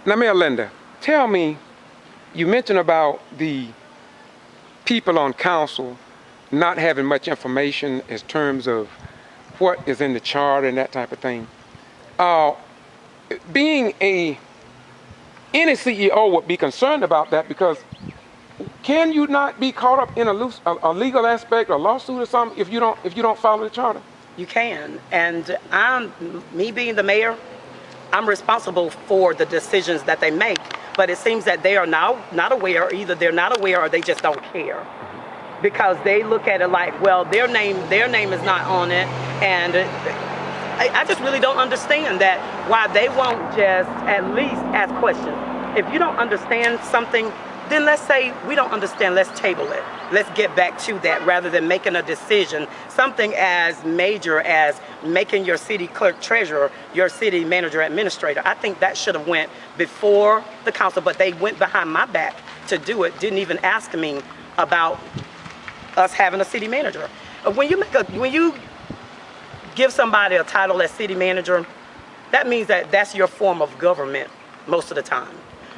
Now, Mayor Linda, tell me, you mentioned about the people on council not having much information in terms of what is in the charter and that type of thing. Being any CEO would be concerned about that, because can you not be caught up in a legal aspect or lawsuit or something if you don't follow the charter? You can, and me being the mayor, I'm responsible for the decisions that they make. But it seems that they are now not aware. Either they're not aware or they just don't care, because they look at it like, well, their name is not on it, and I just really don't understand that, why they won't just at least ask questions. If you don't understand something, then let's say we don't understand, let's table it. Let's get back to that rather than making a decision, something as major as making your city clerk treasurer, your city manager administrator. I think that should have went before the council, but they went behind my back to do it, didn't even ask me about us having a city manager. When you give somebody a title as city manager, that means that that's your form of government most of the time.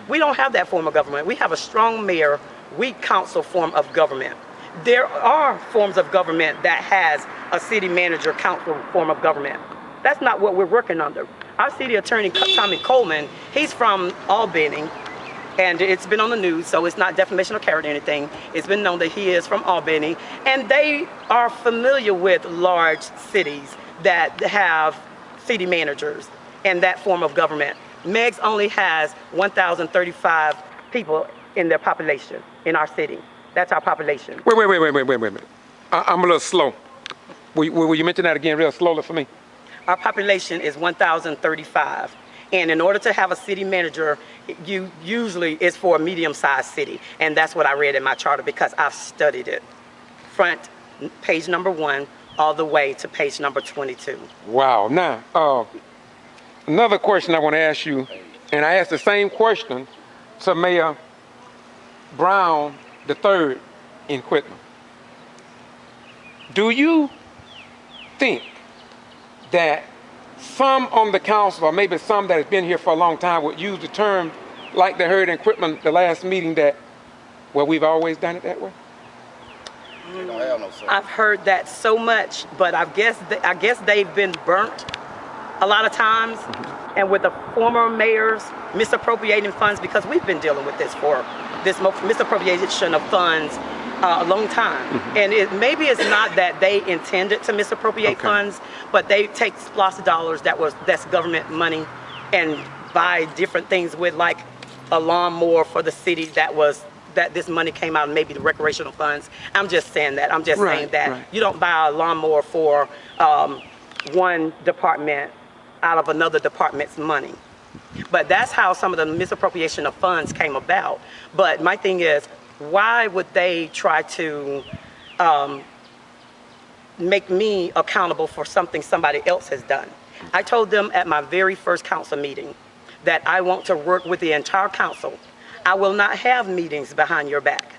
We don't have that form of government. We have a strong mayor, weak council form of government. There are forms of government that has a city manager council form of government. That's not what we're working under. Our city attorney, Tommy Coleman, he's from Albany, and it's been on the news, so it's not defamation of character or anything. It's been known that he is from Albany, and they are familiar with large cities that have city managers and that form of government. Meigs only has 1,035 people in their population in our city. That's our population. Wait a minute. I'm a little slow. Will you mention that again real slowly for me? Our population is 1,035. And in order to have a city manager, you usually is for a medium-sized city. And that's what I read in my charter, because I've studied it. Front, page number 1, all the way to page number 22. Wow. Now, another question I want to ask you, and I asked the same question to Mayor Brown III in Quitman. Do you think that some on the council, or maybe some that has been here for a long time, would use the term like they heard in Quitman the last meeting, that, well, we've always done it that way? I've heard that so much, but I guess they've been burnt a lot of times, and with the former mayors misappropriating funds, because we've been dealing with this misappropriation of funds a long time. And maybe it's not that they intended to misappropriate funds, but they take SPLOST dollars that's government money and buy different things with, like a lawnmower for the city that this money came out of, maybe the recreational funds. I'm just saying that. I'm just saying that you don't buy a lawnmower for one department out of another department's money. But that's how some of the misappropriation of funds came about. But my thing is, why would they try to make me accountable for something somebody else has done? I told them at my very first council meeting that I want to work with the entire council. I will not have meetings behind your back.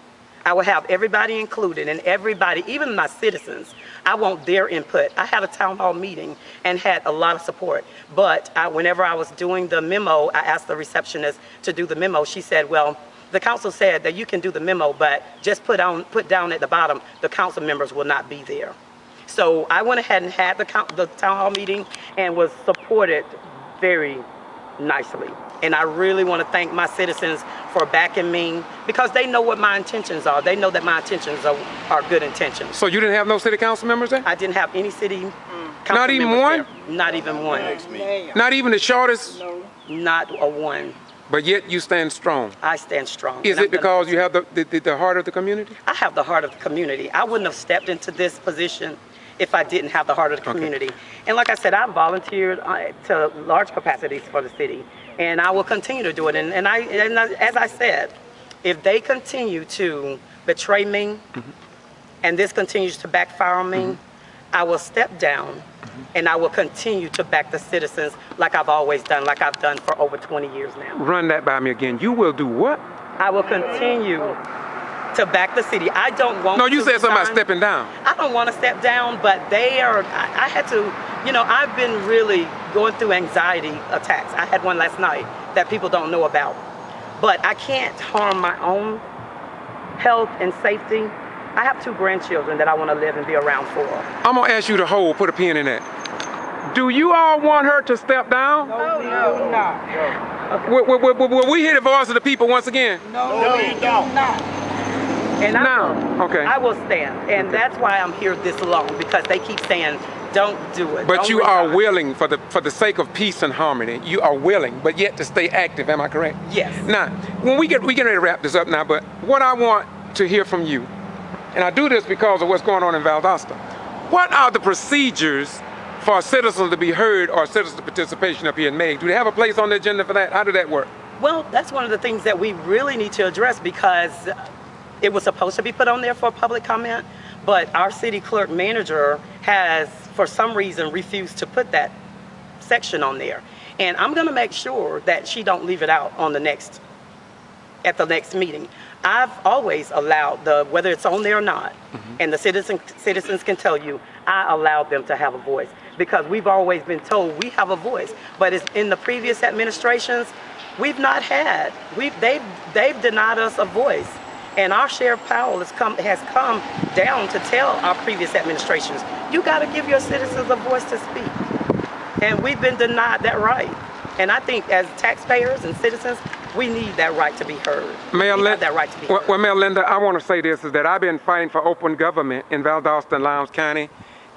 I will have everybody included, and everybody, even my citizens, I want their input. I had a town hall meeting and had a lot of support, but whenever I was doing the memo, I asked the receptionist to do the memo. She said, well, the council said that you can do the memo, but just put down at the bottom, the council members will not be there. So I went ahead and had the town hall meeting and was supported very nicely. And I really want to thank my citizens for backing me, because they know what my intentions are. They know that my intentions are good intentions. So you didn't have no city council members there? I didn't have any city council Not even members one? there. Not even one. Not even the shortest? No. Not a one. But yet you stand strong. I stand strong. Is it because you have the heart of the community? I have the heart of the community. I wouldn't have stepped into this position if I didn't have the heart of the community. And like I said, I volunteered to large capacities for the city, and I will continue to do it. And as I said, if they continue to betray me, and this continues to backfire on me, I will step down, and I will continue to back the citizens like I've always done, like I've done for over 20 years now. Run that by me again. You will do what? I will continue to back the city. I don't want to. No, you said something about stepping down. I don't want to step down, but I had to, I've been really going through anxiety attacks. I had one last night that people don't know about. But I can't harm my own health and safety. I have 2 grandchildren that I want to live and be around for. I'm going to ask you to hold, put a pin in that. Do you all want her to step down? No, not. Will we hear the voice of the people once again? No, we don't. And I will stand. And that's why I'm here this long, because they keep saying, don't do it. But you are willing, for the sake of peace and harmony, you are willing, but yet to stay active, am I correct? Yes. Now, when we get ready to wrap this up now, but what I want to hear from you, and I do this because of what's going on in Valdosta, what are the procedures for citizens to be heard or citizen participation up here in Meigs? Do they have a place on the agenda for that? How did that work? Well, that's one of the things that we really need to address, because it was supposed to be put on there for public comment, but our city clerk manager has, for some reason, refused to put that section on there. And I'm gonna make sure that she don't leave it out on at the next meeting. I've always allowed whether it's on there or not, and the citizens can tell you, I allowed them to have a voice, because we've always been told we have a voice. But it's in the previous administrations, we've not had. They've denied us a voice. And our Sheriff Powell has come down to tell our previous administrations, you got to give your citizens a voice to speak. And we've been denied that right. And I think as taxpayers and citizens, we need that right to be heard. Mayor Linda, I want to say this, is that I've been fighting for open government in Valdosta and Lowndes County,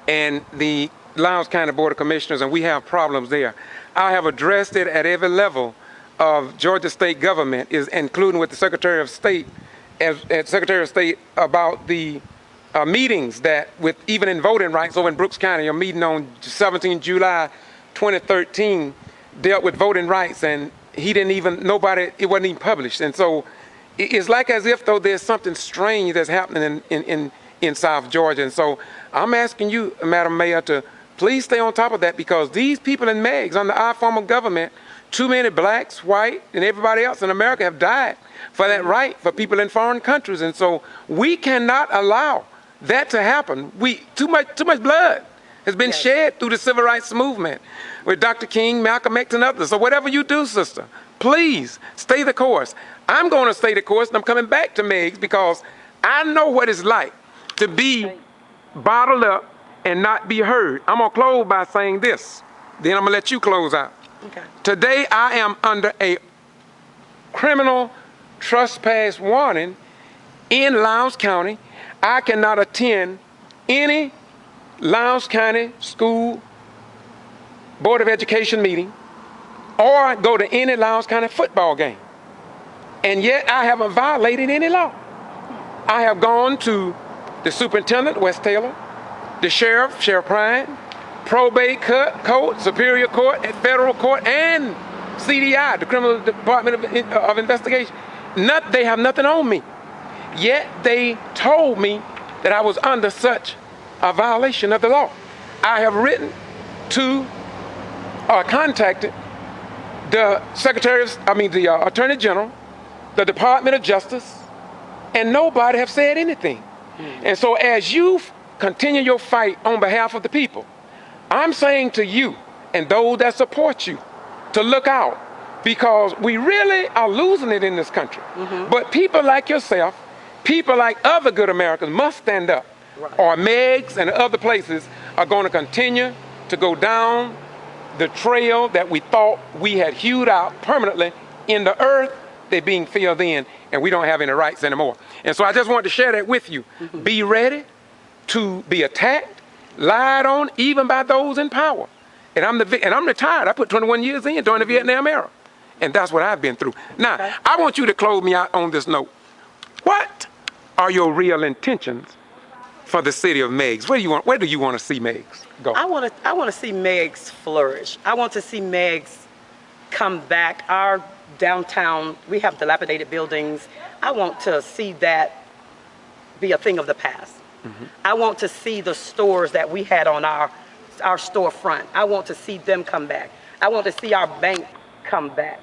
and the Lowndes County Board of Commissioners, and we have problems there. I have addressed it at every level of Georgia state government, including with the Secretary of State, as Secretary of State, about the meetings that, even in voting rights over in Brooks County, a meeting on 17 July 2013 dealt with voting rights, and it wasn't even published. And so it's like as if though there's something strange that's happening in South Georgia. And so I'm asking you, Madam Mayor, to please stay on top of that, because these people in Meigs, under our form of government, too many blacks, white, and everybody else in America have died for that right for people in foreign countries. And so we cannot allow that to happen. Too much blood has been shed through the civil rights movement with Dr. King, Malcolm X, and others. So whatever you do, sister, please stay the course. I'm going to stay the course, and I'm coming back to Meigs, because I know what it's like to be bottled up and not be heard. I'm going to close by saying this. Then I'm going to let you close out. Okay. Today, I am under a criminal trespass warning in Lowndes County. I cannot attend any Lowndes County School Board of Education meeting or go to any Lowndes County football game. And yet I haven't violated any law. I have gone to the superintendent, West Taylor, the sheriff, Sheriff Prine, probate court, superior court, and federal court, and CDI, the Criminal Department of Investigation. They have nothing on me. Yet they told me that I was under such a violation of the law. I have written to or contacted the the Attorney General, the Department of Justice, and nobody have said anything. And so as you continue your fight on behalf of the people, I'm saying to you and those that support you to look out, because we really are losing it in this country. But people like yourself, people like other good Americans must stand up, or Meigs and other places are going to continue to go down the trail that we thought we had hewed out permanently in the earth. They're being filled in, and we don't have any rights anymore. And so I just wanted to share that with you. Be ready to be attacked, lied on, even by those in power. And I'm retired. I put 21 years in during the Vietnam era. And that's what I've been through. Now, I want you to close me out on this note. What are your real intentions for the city of Meigs? Where do you want to see Meigs go? I want to see Meigs flourish. I want to see Meigs come back. Our downtown, we have dilapidated buildings. I want to see that be a thing of the past. I want to see the stores that we had on our storefront. I want to see them come back. I want to see our bank come back.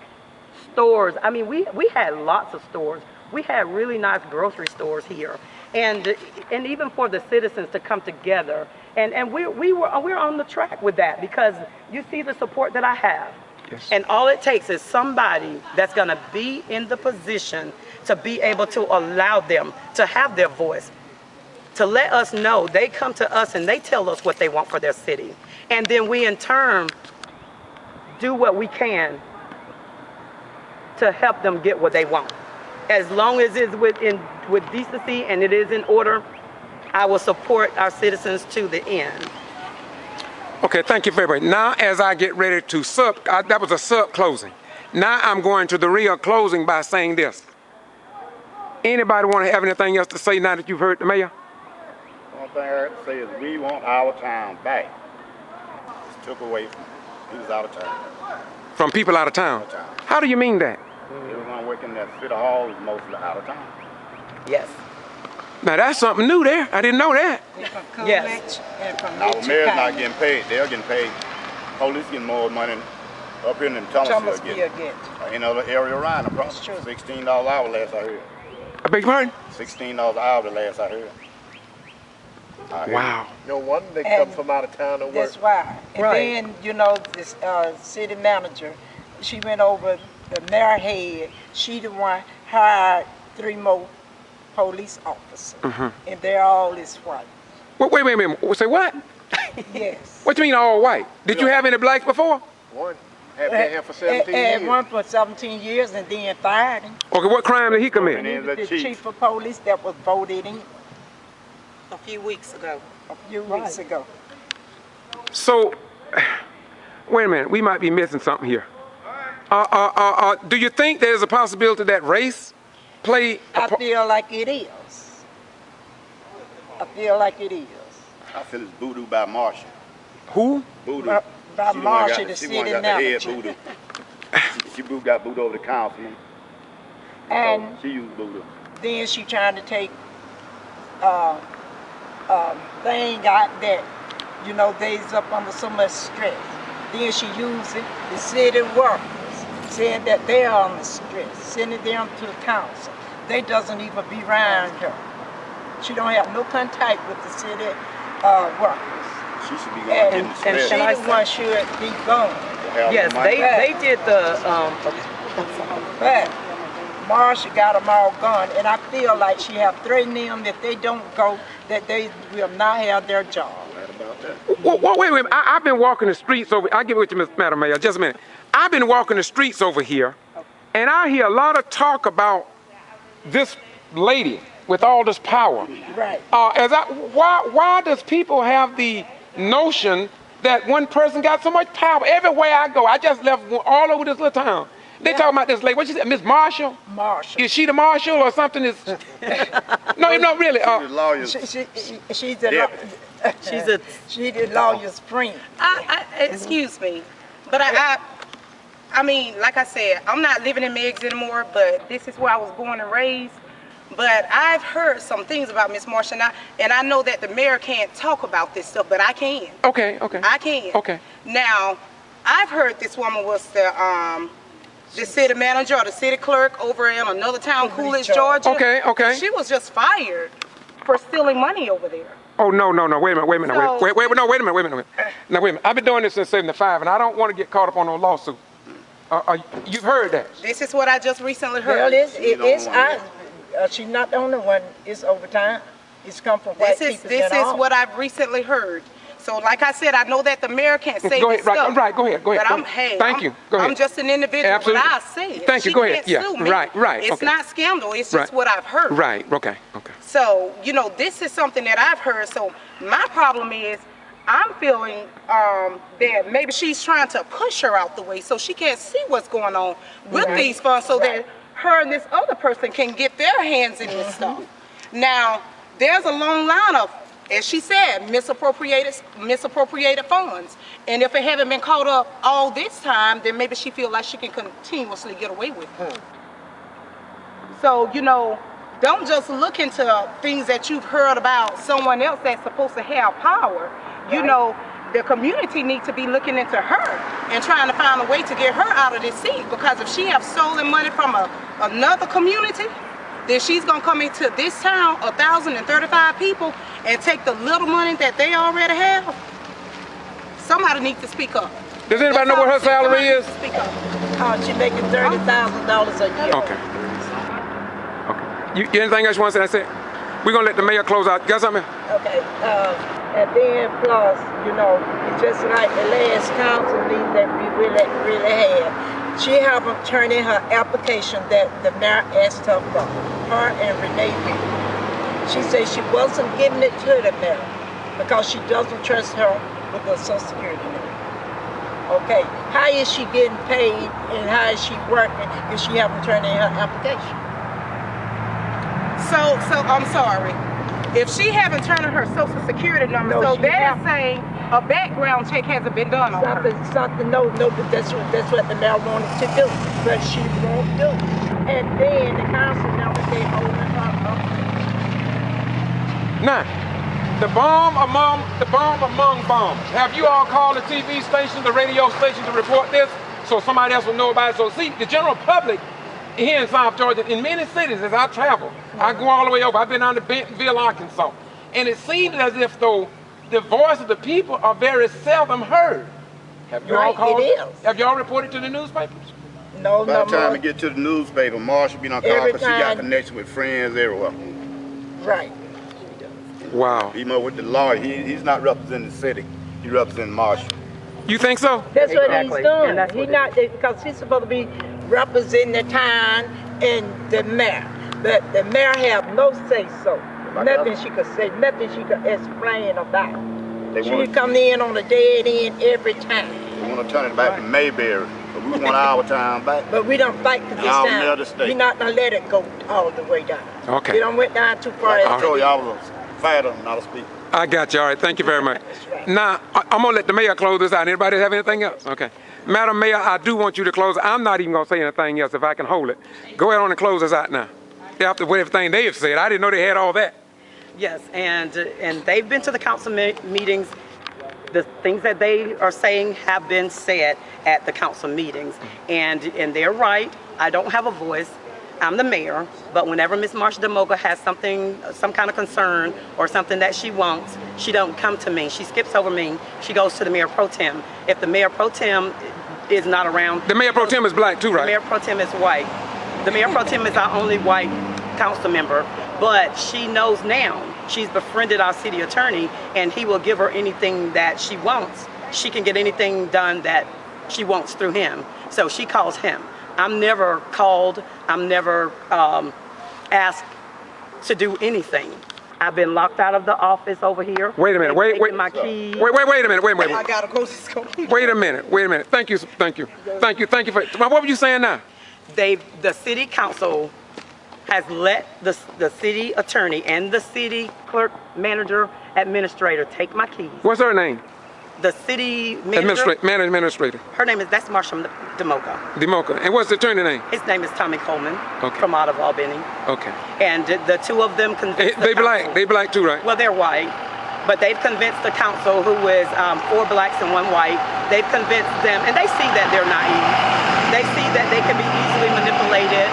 Stores, I mean, we had lots of stores. We had really nice grocery stores here. and even for the citizens to come together. And we're on the track with that, because you see the support that I have. Yes. And all it takes is somebody that's going to be in the position to be able to allow them to have their voice, to let us know. They come to us and they tell us what they want for their city. And then we in turn do what we can to help them get what they want. As long as it's with decency and it is in order, I will support our citizens to the end. Okay, thank you very much. Now, as I get ready to that was a sub closing. Now I'm going to the real closing by saying this. Anybody want to have anything else to say now that you've heard the mayor? One thing I heard say is we want our town back. It's took away from he was out of town. From people out of town? Out of town. How do you mean that? Everyone working at City Hall is mostly out of town. Yes. Now that's something new there. I didn't know that. Yes. Our mayor's not getting paid. They're getting paid. Police getting more money up here than Thomasville getting. In other area around them, probably $16 an hour last I heard. I beg your pardon? $16 an hour the last I heard. Wow. No wonder they come from out of town to work. That's why. And then, you know, this city manager, she went over the mayor head. She the one hired 3 more police officers. And they're all is white. Wait a minute. Say what? Yes. What you mean all white? Did you have any blacks before? One had been here for 17 years. And one for 17 years and then fired him. Okay, what crime did he commit? And then The chief of police that was voted in A few weeks ago. a few weeks ago. So, wait a minute. We might be missing something here. Do you think there's a possibility that race play I feel like it is. I feel like it is. I feel it's voodoo by Marshall. Who? Voodoo. By She the one Marshall, got the she city one got the head manager. voodoo. She got voodoo over the councilman. And She used voodoo. then she trying to take thing out that, you know, they's up under so much stress. Then she using the city workers, saying that they are under stress, sending them to the council. They doesn't even be around her. She don't have no contact with the city workers. She should be going And, getting and she stressed. the one should be gone. Yes, they did the But Marcia got them all gone, and I feel like she have threatened them if they don't go, that they will not have their job. Wait a minute. I've been walking the streets over. I'll give it to you, Madam Mayor, just a minute. I've been walking the streets over here, and I hear a lot of talk about this lady with all this power. Right. Why does people have the notion that one person got so much power? Everywhere I go, I just left all over this little town. They talking about this lady. What she said, Miss Marshall? Marshall. Is she the Marshall or something? Is no, really. The lawyers. She's the she's the lawyer's friend. Excuse me, but I mean, like I said, I'm not living in Meigs anymore, but this is where I was born and raised. But I've heard some things about Miss Marshall, and I know that the mayor can't talk about this stuff, but I can. Okay. I can. Okay. Now, I've heard this woman was the city manager or the city clerk over in another town, Coolidge, Georgia. Okay. She was just fired for stealing money over there. Oh, no. Wait a minute. So- Wait a minute. Now, wait a minute. I've been doing this since 75, and I don't want to get caught up on no lawsuit. You've heard that. This is what I just recently Well, heard. she's not the only one. It's over time. It's come from white This people. is what I've recently heard. So, like I said, I know that the mayor can't say Go this ahead. stuff. Right. Go ahead. But Thank you. Go ahead. I'm just an individual. Absolutely. But I say it. Thank you. She Go ahead. can't Yeah. sue me. Right. It's Okay. not scandal. It's Right. just what I've heard. Right. Okay. So, you know, this is something that I've heard. So, my problem is, I'm feeling that maybe she's trying to push her out the way so she can't see what's going on with these funds, so that her and this other person can get their hands in this stuff. Now, there's a long line of, as she said, misappropriated funds. And if it haven't been caught up all this time, then maybe she feels like she can continuously get away with it. So, you know, don't just look into things that you've heard about someone else that's supposed to have power. You know, the community needs to be looking into her and trying to find a way to get her out of this seat. Because if she have stolen money from another community, that she's gonna come into this town, 1,035 people, and take the little money that they already have? Somebody needs to speak up. Does anybody know what her salary is? Speak up. She's making $30,000 a year. Okay. Okay. You anything else you want to say? That's it. We're gonna let the mayor close out. Got something? Okay. And then plus, you know, it's just like the last council meeting that we really had. She haven't turned in her application that the mayor asked her for. Her and Renee did. She said she wasn't giving it to the mayor because she doesn't trust her with the Social Security number. Okay, how is she getting paid and how is she working if she haven't turned in her application? So I'm sorry. If she haven't turned in her Social Security number, No, so she they're haven't. saying a background check hasn't been done on her. No, but that's what the mayor wanted to do, but she won't do it. And then the council now they holding her up. Now, the bomb among bombs. Have you all called the TV station, the radio station to report this so somebody else will know about it? So see, the general public here in South Georgia, in many cities as I travel, I go all the way over. I've been down to Bentonville, Arkansas. And it seems as if though the voice of the people are very seldom heard. Have you all called? It is. Have y'all reported to the newspapers? No, By no the time more. we get to the newspaper, Marsha be on call Every because she got time. connection with friends everywhere. Right. Wow. Even with the lawyer, he's not representing the city. He representing Marsha. You think so? That's Exactly. what he's doing. And that's He what it not because he's supposed to be representing the town and the mayor. But the mayor have no say so. Nothing she could say, nothing she could explain about. They She want come in on a dead end every time. to turn it back to Mayberry, but we want our time back. But we don't fight for this I'll time. mail the state. We're not gonna let it go all the way down. Okay. We don't went down too far. I told you I was a fighter, not a speaker. I got you. All right. Thank you very much. right. Now, I'm going to let the mayor close this out. Anybody have anything else? Okay. Madam Mayor, I do want you to close. I'm not even going to say anything else if I can hold it. Go ahead on and close this out now. After everything they have said, I didn't know they had all that. Yes, and they've been to the council meetings. The things that they are saying have been said at the council meetings, and they're right. I don't have a voice. I'm the mayor, but whenever Ms. Marsha DeMoga has some kind of concern or something that she wants, she don't come to me. She skips over me. She goes to the mayor pro tem. If the mayor pro tem is not around, The mayor pro tem is black too, the right? mayor pro tem is white. The mayor pro tem is our only white council member, but she knows now. She's befriended our city attorney, and he will give her anything that she wants. She can get anything done that she wants through him. So she calls him. I'm never called. I'm never asked to do anything. I've been locked out of the office over here. Wait a minute. They've Wait taken my keys. a minute. I gotta go to school. Wait a minute. Thank you for. What were you saying now? The city council has let the city attorney and the city clerk, manager, administrator take my keys. What's her name? The city manager, Administrator. her name is, that's Marsha DeMoga. DeMoca. And what's the attorney name? His name is Tommy Coleman, Okay. from out of Albany. Okay. And the two of them convinced the They black. council- They black too, right? Well, they're white, but they've convinced the council, who is 4 blacks and 1 white, they've convinced them, and they see that they're naive. They see that they can be easily manipulated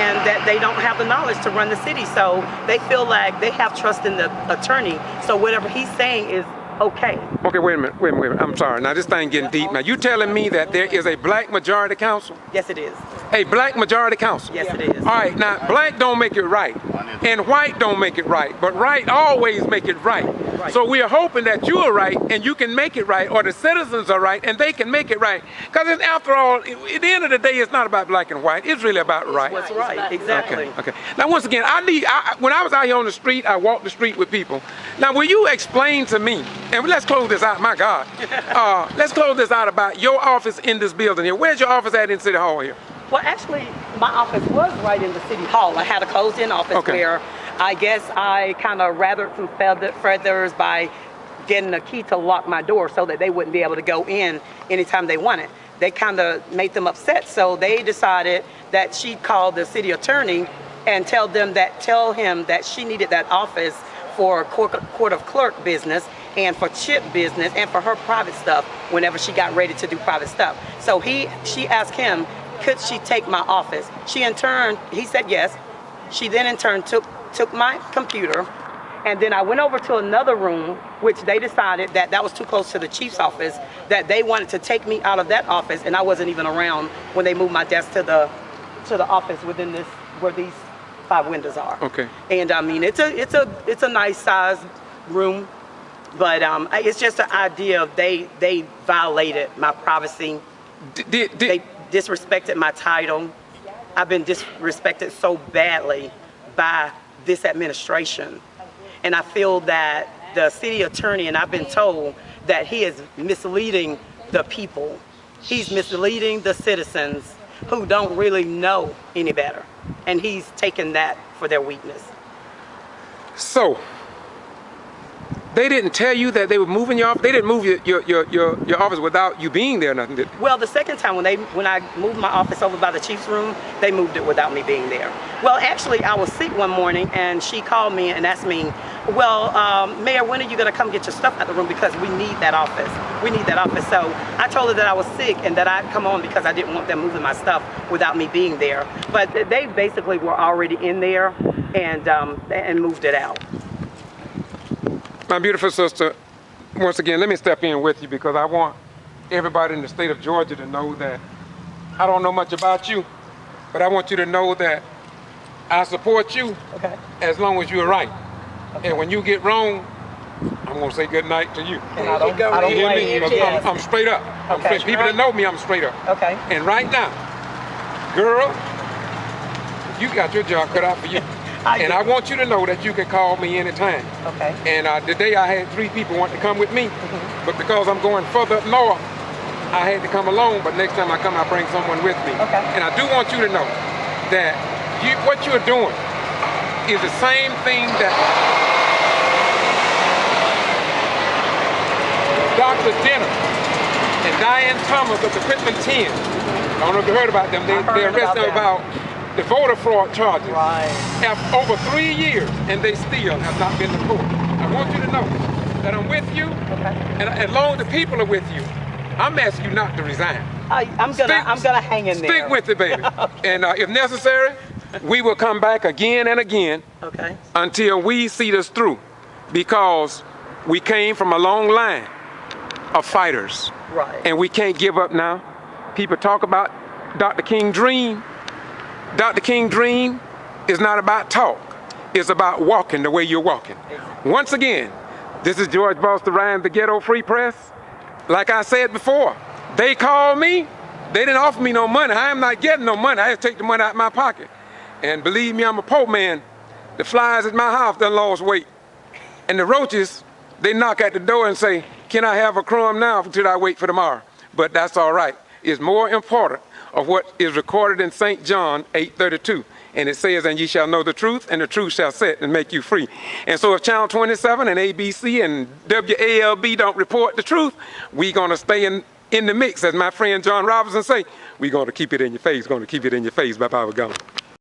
and that they don't have the knowledge to run the city. So they feel like they have trust in the attorney. So whatever he's saying is okay. Okay, wait a minute. I'm sorry. Now this thing getting deep. Now you telling me that there is a black majority council? Yes, it is. A black majority council? Yes, it is. All right, now black don't make it right, and white don't make it right, but right always make it right. Right. So we are hoping that you are right, and you can make it right, or the citizens are right, and they can make it right. Because after all, at the end of the day, it's not about black and white. It's really about right. What's right, exactly. Okay. Now once again, when I was out here on the street, I walked the street with people. Now will you explain to me, and let's close this out, my God. Let's close this out about your office in this building here. Where's your office at in City Hall here? Well, actually, my office was right in the city hall. I had a closed-in office where I guess I kind of rathered some feathers by getting a key to lock my door so that they wouldn't be able to go in anytime they wanted. They kind of made them upset, so they decided that she'd call the city attorney and tell him that she needed that office for court of clerk business and for chip business and for her private stuff whenever she got ready to do private stuff. So she asked him, could she take my office? In turn, he said yes. She then in turn took my computer, and then I went over to another room, which they decided that that was too close to the chief's office, that they wanted to take me out of that office, and I wasn't even around when they moved my desk to the office within this, where these 5 windows are. Okay. And I mean, it's a nice sized room, but it's just the idea of they violated my privacy. They disrespected my title. I've been disrespected so badly by this administration. And I feel that the city attorney, and I've been told that he is misleading the people. He's misleading the citizens who don't really know any better. And he's taken that for their weakness. So, they didn't tell you that they were moving your office? They didn't move your office without you being there or nothing, did they? Well, the second time when I moved my office over by the chief's room, they moved it without me being there. Well, actually, I was sick one morning, and she called me and asked me, well, Mayor, when are you going to come get your stuff out of the room, because we need that office. We need that office. So I told her that I was sick and that I'd come on because I didn't want them moving my stuff without me being there. But they basically were already in there and moved it out. My beautiful sister, once again, let me step in with you, because I want everybody in the state of Georgia to know that I don't know much about you, but I want you to know that I support you as long as you're right. Okay. And when you get wrong, I'm going to say good night to you. And I don't you hear me? yes. I'm straight up. Okay. People that know me, I'm straight up. Okay. And right now, girl, you got your job cut out for you. And I want you to know that you can call me anytime. Okay. And today I had 3 people want to come with me, but because I'm going further up north, I had to come alone. But next time I come, I bring someone with me. Okay. And I do want you to know that what you're doing is the same thing that Dr. Denner and Diane Thomas of the Quitman 10. I don't know if you heard about them. They arrested them about the voter fraud charges. Right. Have over 3 years, and they still have not been to court. I want you to know that I'm with you, and as long as the people are with you, I'm asking you not to resign. I'm gonna hang in there. Stick with it, baby. And if necessary, we will come back again and again until we see this through, because we came from a long line of fighters. Right. And we can't give up now. People talk about Dr. King Dream. Dr. King Dream is not about talk. It's about walking the way you're walking. Once again, this is George Boston Ryan, the Ghetto Free Press. Like I said before, they called me. They didn't offer me no money. I am not getting no money. I just take the money out of my pocket. And believe me, I'm a poor man. The flies at my house done lost weight. And the roaches, they knock at the door and say, can I have a crumb now until I wait for tomorrow? But that's all right. It's more important of what is recorded in St. John 8:32. And it says, and ye shall know the truth, and the truth shall set and make you free. And so if Channel 27 and ABC and WALB don't report the truth, we're going to stay in the mix. As my friend John Robinson say, we're going to keep it in your face, going to keep it in your face by power of God.